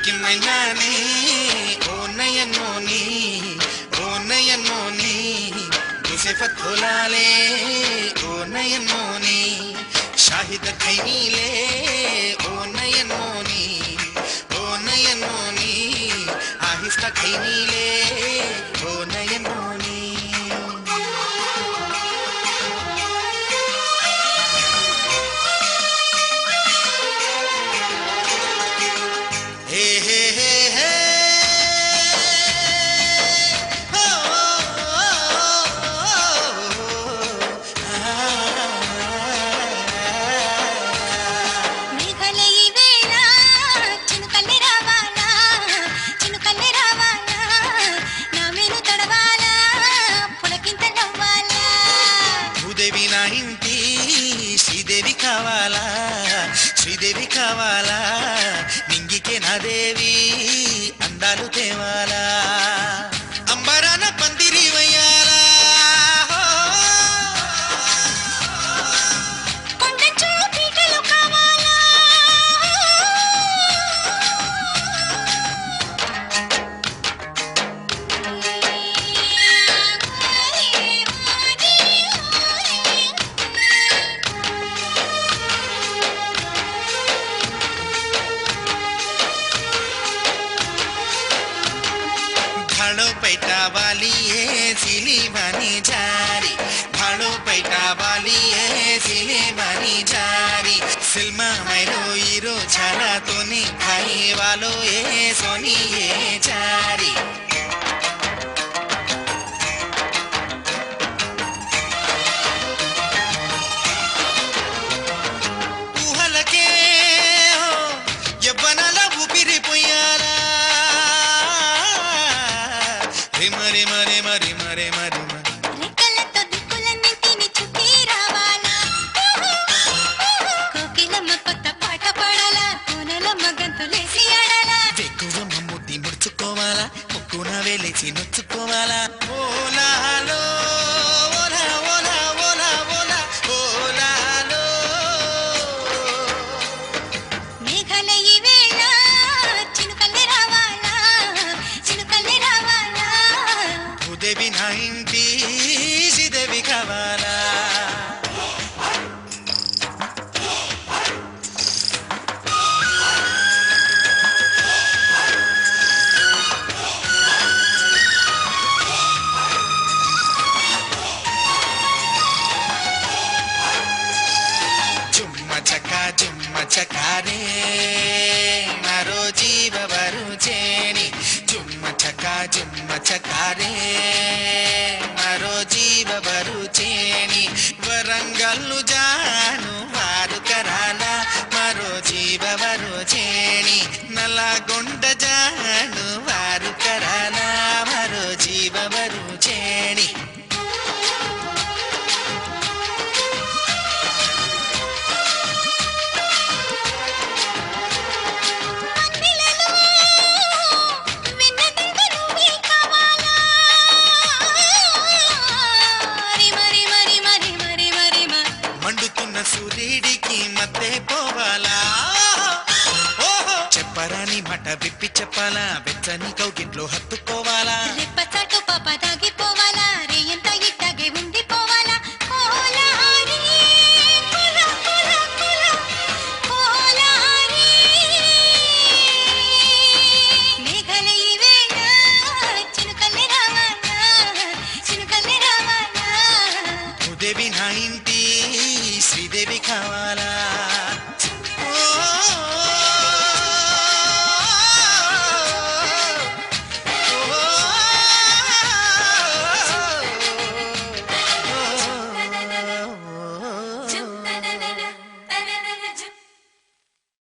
కిమ్మైనానే ఓ నయనోని तुझे फतोलाले ओ नयनोनी शाहिद खैनीले ओ नयनोनी आहिस्ता खैनीले ओ नयनोनी हे हे हे हे శ్రీదేవి కావాలా నింగికే నా దేవి అందాలు తేవాలా అంబరాన పందిరి వయ్యాలా भाड़ो पैटा वाली है सिली बनी जारी भाड़ो पैटा वाली है सिली बनी जारी सिल्मा मैरो हीरो छाला तो नहीं खाई वालो ये सोनी ये जारी ऊहलके हो ये बनाला ऊपिरी पुयाला मरे मरे मरे मरे मरे రెక్కలతో దిక్కులన్నింటినీ చుట్టి రావాలా కోకిలమ్మ కొత్త పాట పాడాలా కోనలమ్మ గంతులేసి ఆడాలా వెక్కువ మమ్ముట్టి ముడుచుకోవాలా ముక్కున వేలేసి నొచ్చుకోవాలా ఓలాలో ఓలా ఓలా ఓలా ఓలా ఓలాలో మేఘాల ఈ వేళ చినుకల్లే రావాలా భూదేవి నా ఇంటి శ్రీదేవి కావాలా జుమ్మ చకారే మరో జీవ వరుచేని జుమ్మ చకారే మరో జీవ వరుచేని వరంగల్లు జాను వారు కరాల మరో జీవ వరుచేని నల్లగొండ జాను వారు కరాల మరో జీవ వరుచేని సూర్యుడికి మధ్య పోవాలా చెప్పరాని మాట విప్పి చెప్పాలా వెచ్చని కౌగిట్లో హత్తుకోవాలా రెప్పచాటు పాప దాగిపోవాలా రేయంతా ఇట్టాగే ఉండిపోవాలా కోలారి కోలా కోలా కోలా కోలారి మేఘాల ఈ వేళ చినుకల్లే రావాలా భూదేవి నా ఇంటి శ్రీదేవి కావాలా